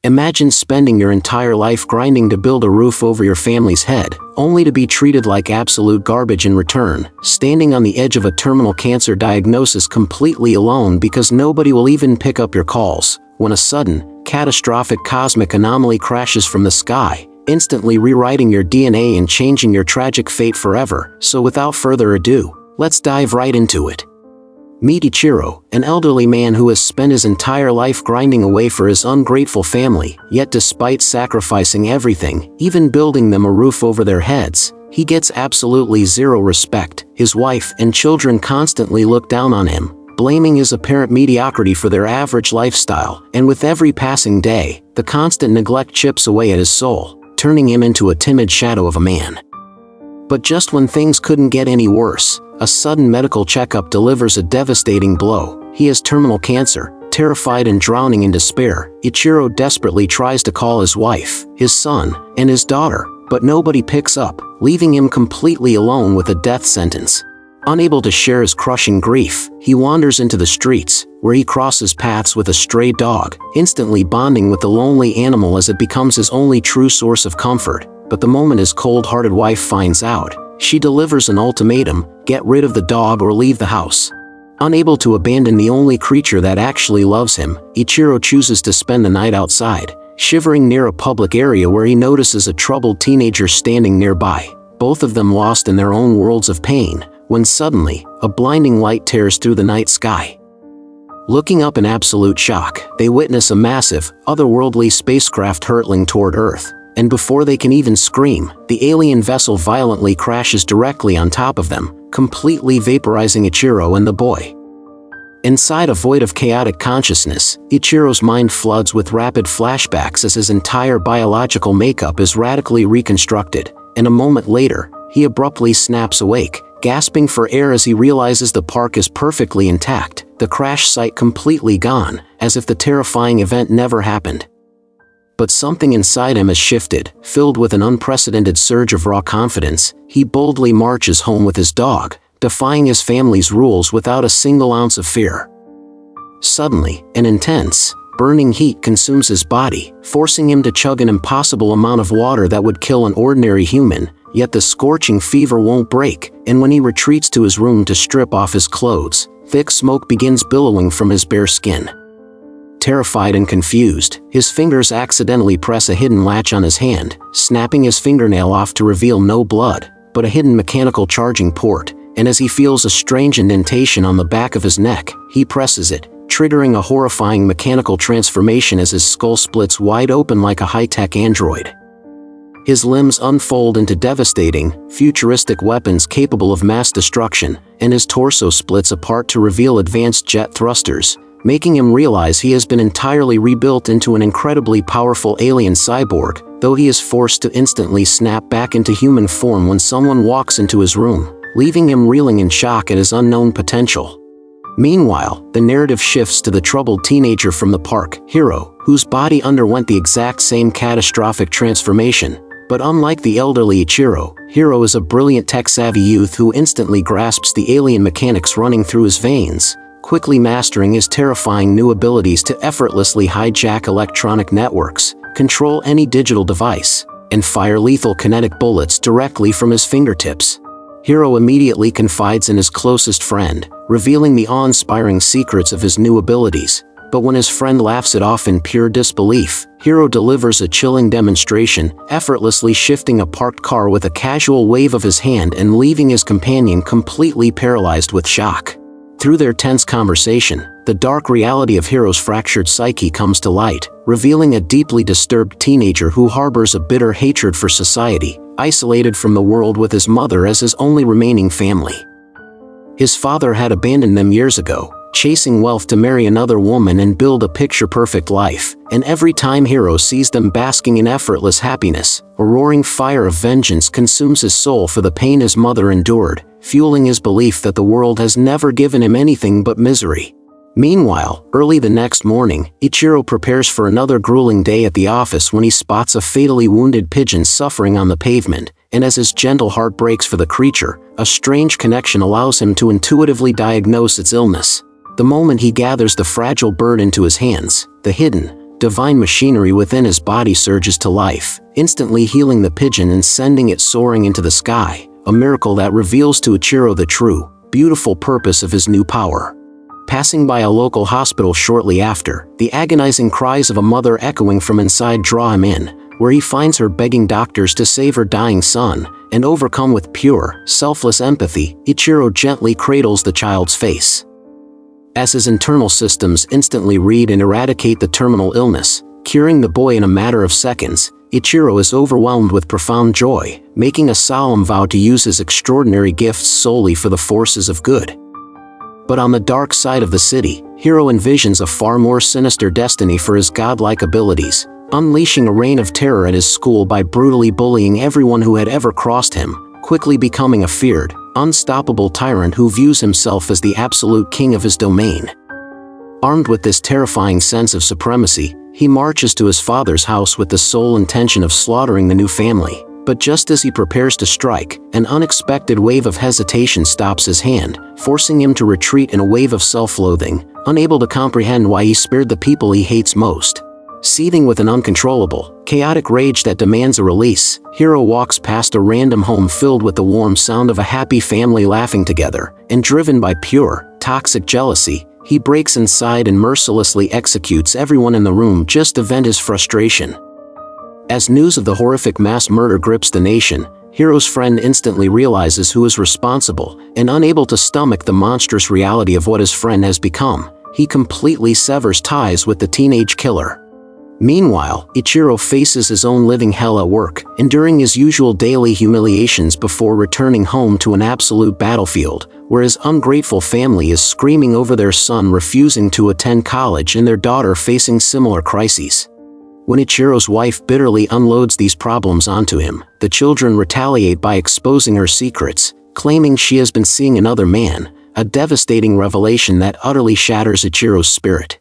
Imagine spending your entire life grinding to build a roof over your family's head, only to be treated like absolute garbage in return, standing on the edge of a terminal cancer diagnosis completely alone because nobody will even pick up your calls, when a sudden, catastrophic cosmic anomaly crashes from the sky, instantly rewriting your DNA and changing your tragic fate forever. So without further ado, let's dive right into it. Meet Ichiro, an elderly man who has spent his entire life grinding away for his ungrateful family, yet despite sacrificing everything, even building them a roof over their heads, he gets absolutely zero respect. His wife and children constantly look down on him, blaming his apparent mediocrity for their average lifestyle, and with every passing day, the constant neglect chips away at his soul, turning him into a timid shadow of a man. But just when things couldn't get any worse, a sudden medical checkup delivers a devastating blow. He has terminal cancer. Terrified and drowning in despair, Ichiro desperately tries to call his wife, his son, and his daughter, but nobody picks up, leaving him completely alone with a death sentence. Unable to share his crushing grief, he wanders into the streets, where he crosses paths with a stray dog, instantly bonding with the lonely animal as it becomes his only true source of comfort. But the moment his cold-hearted wife finds out, she delivers an ultimatum: get rid of the dog or leave the house. Unable to abandon the only creature that actually loves him, Ichiro chooses to spend the night outside, shivering near a public area where he notices a troubled teenager standing nearby, both of them lost in their own worlds of pain, when suddenly, a blinding light tears through the night sky. Looking up in absolute shock, they witness a massive, otherworldly spacecraft hurtling toward Earth. And before they can even scream, the alien vessel violently crashes directly on top of them, completely vaporizing Ichiro and the boy. Inside a void of chaotic consciousness, Ichiro's mind floods with rapid flashbacks as his entire biological makeup is radically reconstructed, and a moment later, he abruptly snaps awake, gasping for air as he realizes the park is perfectly intact, the crash site completely gone, as if the terrifying event never happened. But something inside him has shifted. Filled with an unprecedented surge of raw confidence, he boldly marches home with his dog, defying his family's rules without a single ounce of fear. Suddenly, an intense, burning heat consumes his body, forcing him to chug an impossible amount of water that would kill an ordinary human, yet the scorching fever won't break, and when he retreats to his room to strip off his clothes, thick smoke begins billowing from his bare skin. Terrified and confused, his fingers accidentally press a hidden latch on his hand, snapping his fingernail off to reveal no blood, but a hidden mechanical charging port, and as he feels a strange indentation on the back of his neck, he presses it, triggering a horrifying mechanical transformation as his skull splits wide open like a high-tech android. His limbs unfold into devastating, futuristic weapons capable of mass destruction, and his torso splits apart to reveal advanced jet thrusters, making him realize he has been entirely rebuilt into an incredibly powerful alien cyborg, though he is forced to instantly snap back into human form when someone walks into his room, leaving him reeling in shock at his unknown potential. Meanwhile, the narrative shifts to the troubled teenager from the park, Hiro, whose body underwent the exact same catastrophic transformation. But unlike the elderly Ichiro, Hiro is a brilliant tech-savvy youth who instantly grasps the alien mechanics running through his veins, quickly mastering his terrifying new abilities to effortlessly hijack electronic networks, control any digital device, and fire lethal kinetic bullets directly from his fingertips. Hiro immediately confides in his closest friend, revealing the awe-inspiring secrets of his new abilities. But when his friend laughs it off in pure disbelief, Hiro delivers a chilling demonstration, effortlessly shifting a parked car with a casual wave of his hand and leaving his companion completely paralyzed with shock. Through their tense conversation, the dark reality of Hiro's fractured psyche comes to light, revealing a deeply disturbed teenager who harbors a bitter hatred for society, isolated from the world with his mother as his only remaining family. His father had abandoned them years ago, chasing wealth to marry another woman and build a picture-perfect life, and every time Hiro sees them basking in effortless happiness, a roaring fire of vengeance consumes his soul for the pain his mother endured, fueling his belief that the world has never given him anything but misery. Meanwhile, early the next morning, Ichiro prepares for another grueling day at the office when he spots a fatally wounded pigeon suffering on the pavement, and as his gentle heart breaks for the creature, a strange connection allows him to intuitively diagnose its illness. The moment he gathers the fragile bird into his hands, the hidden, divine machinery within his body surges to life, instantly healing the pigeon and sending it soaring into the sky, a miracle that reveals to Ichiro the true, beautiful purpose of his new power. Passing by a local hospital shortly after, the agonizing cries of a mother echoing from inside draw him in, where he finds her begging doctors to save her dying son, and overcome with pure, selfless empathy, Ichiro gently cradles the child's face. As his internal systems instantly read and eradicate the terminal illness, curing the boy in a matter of seconds, Ichiro is overwhelmed with profound joy, making a solemn vow to use his extraordinary gifts solely for the forces of good. But on the dark side of the city, Hiro envisions a far more sinister destiny for his godlike abilities, unleashing a reign of terror at his school by brutally bullying everyone who had ever crossed him, quickly becoming a feared, unstoppable tyrant who views himself as the absolute king of his domain. Armed with this terrifying sense of supremacy, he marches to his father's house with the sole intention of slaughtering the new family, but just as he prepares to strike, an unexpected wave of hesitation stops his hand, forcing him to retreat in a wave of self-loathing, unable to comprehend why he spared the people he hates most. Seething with an uncontrollable, chaotic rage that demands a release, Hiro walks past a random home filled with the warm sound of a happy family laughing together, and driven by pure, toxic jealousy, he breaks inside and mercilessly executes everyone in the room just to vent his frustration. As news of the horrific mass murder grips the nation, Hiro's friend instantly realizes who is responsible, and unable to stomach the monstrous reality of what his friend has become, he completely severs ties with the teenage killer. Meanwhile, Ichiro faces his own living hell at work, enduring his usual daily humiliations before returning home to an absolute battlefield, where his ungrateful family is screaming over their son refusing to attend college and their daughter facing similar crises. When Ichiro's wife bitterly unloads these problems onto him, the children retaliate by exposing her secrets, claiming she has been seeing another man, a devastating revelation that utterly shatters Ichiro's spirit.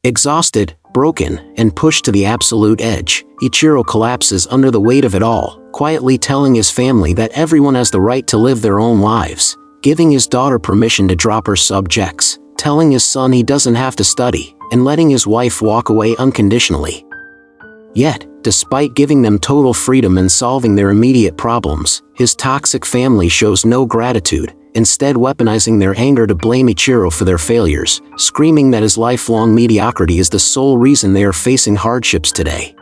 Exhausted, broken, and pushed to the absolute edge, Ichiro collapses under the weight of it all, quietly telling his family that everyone has the right to live their own lives, giving his daughter permission to drop her subjects, telling his son he doesn't have to study, and letting his wife walk away unconditionally. Yet, despite giving them total freedom and solving their immediate problems, his toxic family shows no gratitude, instead weaponizing their anger to blame Ichiro for their failures, screaming that his lifelong mediocrity is the sole reason they are facing hardships today.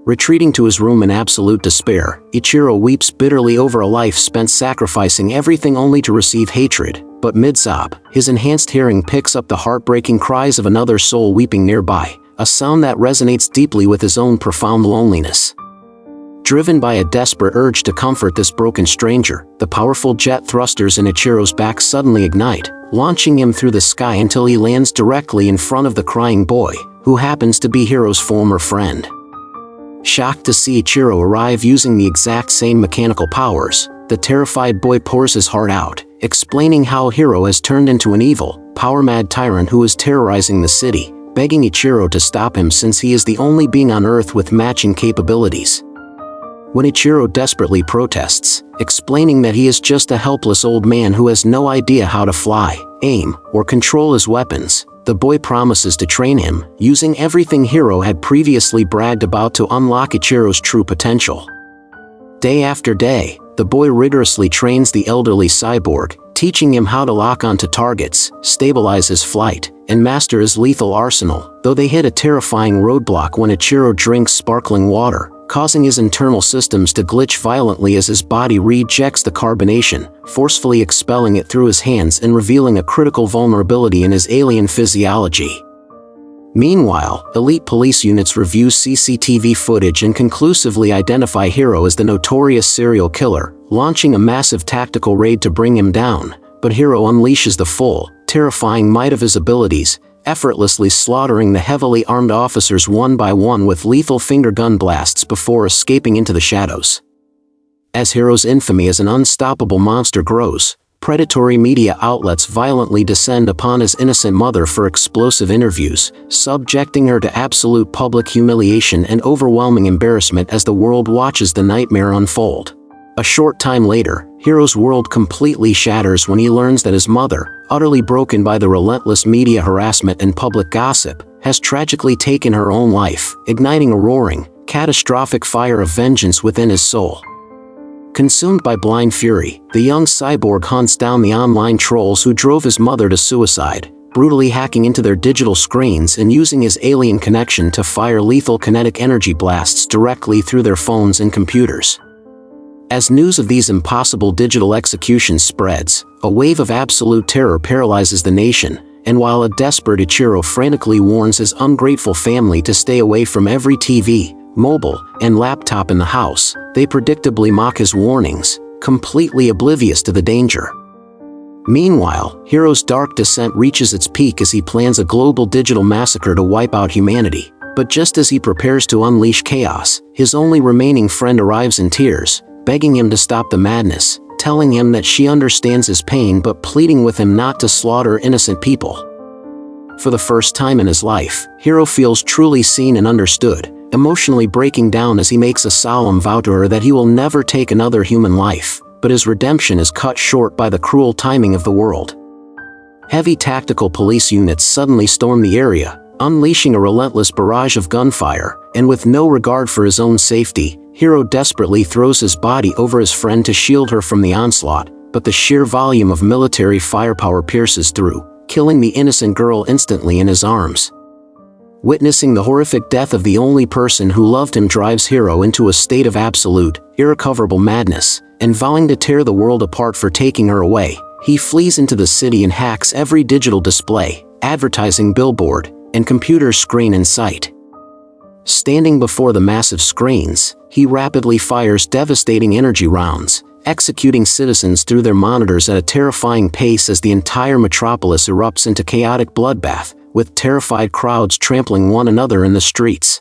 Retreating to his room in absolute despair, Ichiro weeps bitterly over a life spent sacrificing everything only to receive hatred, but mid-sob, his enhanced hearing picks up the heartbreaking cries of another soul weeping nearby, a sound that resonates deeply with his own profound loneliness. Driven by a desperate urge to comfort this broken stranger, the powerful jet thrusters in Ichiro's back suddenly ignite, launching him through the sky until he lands directly in front of the crying boy, who happens to be Hiro's former friend. Shocked to see Ichiro arrive using the exact same mechanical powers, the terrified boy pours his heart out, explaining how Hiro has turned into an evil, power-mad tyrant who is terrorizing the city, begging Ichiro to stop him since he is the only being on Earth with matching capabilities. When Ichiro desperately protests, explaining that he is just a helpless old man who has no idea how to fly, aim, or control his weapons, the boy promises to train him, using everything Hiro had previously bragged about to unlock Ichiro's true potential. Day after day, the boy rigorously trains the elderly cyborg, teaching him how to lock onto targets, stabilize his flight, and master his lethal arsenal, though they hit a terrifying roadblock when Ichiro drinks sparkling water, causing his internal systems to glitch violently as his body rejects the carbonation, forcefully expelling it through his hands and revealing a critical vulnerability in his alien physiology. Meanwhile, elite police units review CCTV footage and conclusively identify Hiro as the notorious serial killer, launching a massive tactical raid to bring him down, but Hiro unleashes the full, terrifying might of his abilities, effortlessly slaughtering the heavily armed officers one by one with lethal finger gun blasts before escaping into the shadows. As Hiro's infamy as an unstoppable monster grows, predatory media outlets violently descend upon his innocent mother for explosive interviews, subjecting her to absolute public humiliation and overwhelming embarrassment as the world watches the nightmare unfold. A short time later, Hiro's world completely shatters when he learns that his mother, utterly broken by the relentless media harassment and public gossip, has tragically taken her own life, igniting a roaring, catastrophic fire of vengeance within his soul. Consumed by blind fury, the young cyborg hunts down the online trolls who drove his mother to suicide, brutally hacking into their digital screens and using his alien connection to fire lethal kinetic energy blasts directly through their phones and computers. As news of these impossible digital executions spreads, a wave of absolute terror paralyzes the nation, and while a desperate Ichiro frantically warns his ungrateful family to stay away from every TV, mobile, and laptop in the house, they predictably mock his warnings, completely oblivious to the danger. Meanwhile, Hiro's dark descent reaches its peak as he plans a global digital massacre to wipe out humanity. But just as he prepares to unleash chaos, his only remaining friend arrives in tears, begging him to stop the madness, telling him that she understands his pain but pleading with him not to slaughter innocent people. For the first time in his life, Hiro feels truly seen and understood, emotionally breaking down as he makes a solemn vow to her that he will never take another human life, but his redemption is cut short by the cruel timing of the world. Heavy tactical police units suddenly storm the area, unleashing a relentless barrage of gunfire, and with no regard for his own safety, Hiro desperately throws his body over his friend to shield her from the onslaught, but the sheer volume of military firepower pierces through, killing the innocent girl instantly in his arms. Witnessing the horrific death of the only person who loved him drives Hiro into a state of absolute, irrecoverable madness, and vowing to tear the world apart for taking her away, he flees into the city and hacks every digital display, advertising billboard, and computer screen in sight. Standing before the massive screens, he rapidly fires devastating energy rounds, executing citizens through their monitors at a terrifying pace as the entire metropolis erupts into chaotic bloodbath, with terrified crowds trampling one another in the streets.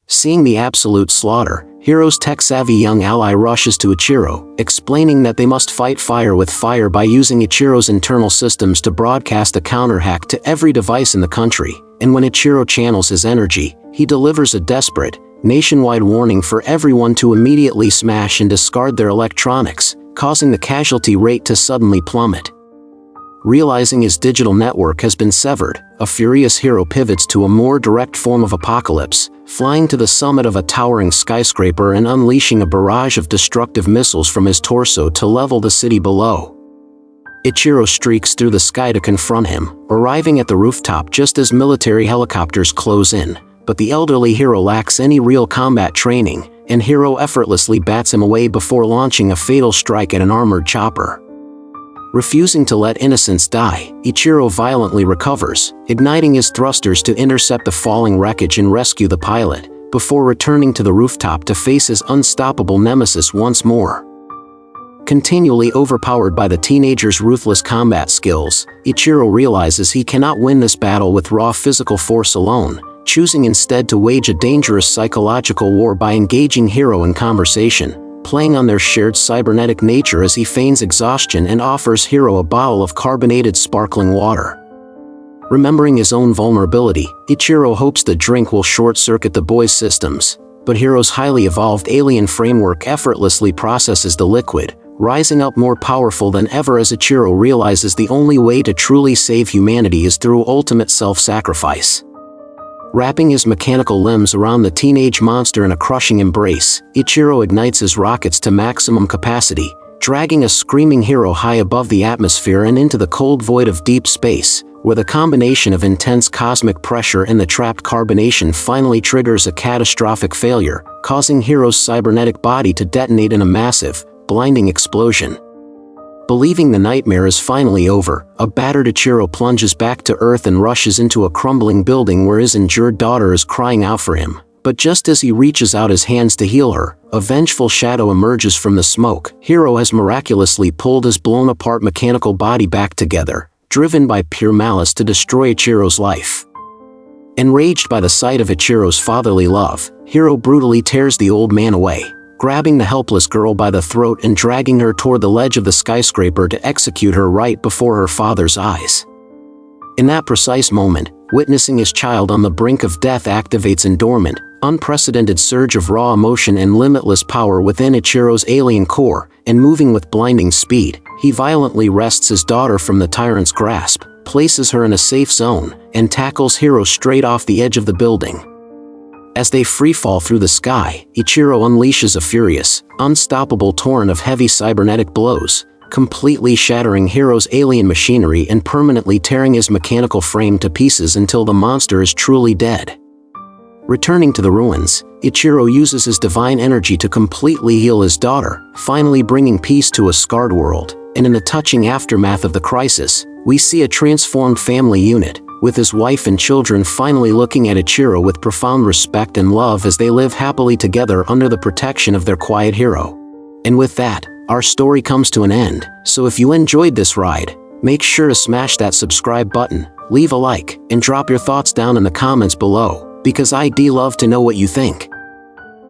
Seeing the absolute slaughter, Hiro's tech-savvy young ally rushes to Ichiro, explaining that they must fight fire with fire by using Ichiro's internal systems to broadcast a counter-hack to every device in the country, and when Ichiro channels his energy, he delivers a desperate, nationwide warning for everyone to immediately smash and discard their electronics, causing the casualty rate to suddenly plummet. Realizing his digital network has been severed, a furious Hiro pivots to a more direct form of apocalypse, flying to the summit of a towering skyscraper and unleashing a barrage of destructive missiles from his torso to level the city below. Ichiro streaks through the sky to confront him, arriving at the rooftop just as military helicopters close in, but the elderly Hiro lacks any real combat training, and Hiro effortlessly bats him away before launching a fatal strike at an armored chopper. Refusing to let innocents die, Ichiro violently recovers, igniting his thrusters to intercept the falling wreckage and rescue the pilot, before returning to the rooftop to face his unstoppable nemesis once more. Continually overpowered by the teenager's ruthless combat skills, Ichiro realizes he cannot win this battle with raw physical force alone, choosing instead to wage a dangerous psychological war by engaging Hiro in conversation, playing on their shared cybernetic nature as he feigns exhaustion and offers Hiro a bottle of carbonated sparkling water. Remembering his own vulnerability, Ichiro hopes the drink will short-circuit the boy's systems, but Hiro's highly evolved alien framework effortlessly processes the liquid, rising up more powerful than ever as Ichiro realizes the only way to truly save humanity is through ultimate self-sacrifice. Wrapping his mechanical limbs around the teenage monster in a crushing embrace, Ichiro ignites his rockets to maximum capacity, dragging a screaming Hiro high above the atmosphere and into the cold void of deep space, where the combination of intense cosmic pressure and the trapped carbonation finally triggers a catastrophic failure, causing Hiro's cybernetic body to detonate in a massive, blinding explosion. Believing the nightmare is finally over, a battered Ichiro plunges back to Earth and rushes into a crumbling building where his injured daughter is crying out for him. But just as he reaches out his hands to heal her, a vengeful shadow emerges from the smoke. Hiro has miraculously pulled his blown-apart mechanical body back together, driven by pure malice to destroy Ichiro's life. Enraged by the sight of Ichiro's fatherly love, Hiro brutally tears the old man away, grabbing the helpless girl by the throat and dragging her toward the ledge of the skyscraper to execute her right before her father's eyes. In that precise moment, witnessing his child on the brink of death activates an dormant, unprecedented surge of raw emotion and limitless power within Ichiro's alien core, and moving with blinding speed, he violently wrests his daughter from the tyrant's grasp, places her in a safe zone, and tackles Hiro straight off the edge of the building. As they freefall through the sky, Ichiro unleashes a furious, unstoppable torrent of heavy cybernetic blows, completely shattering Hiro's alien machinery and permanently tearing his mechanical frame to pieces until the monster is truly dead. Returning to the ruins, Ichiro uses his divine energy to completely heal his daughter, finally bringing peace to a scarred world. And in the touching aftermath of the crisis, we see a transformed family unit, with his wife and children finally looking at Ichiro with profound respect and love as they live happily together under the protection of their quiet hero. And with that, our story comes to an end, so if you enjoyed this ride, make sure to smash that subscribe button, leave a like, and drop your thoughts down in the comments below, because I'd love to know what you think.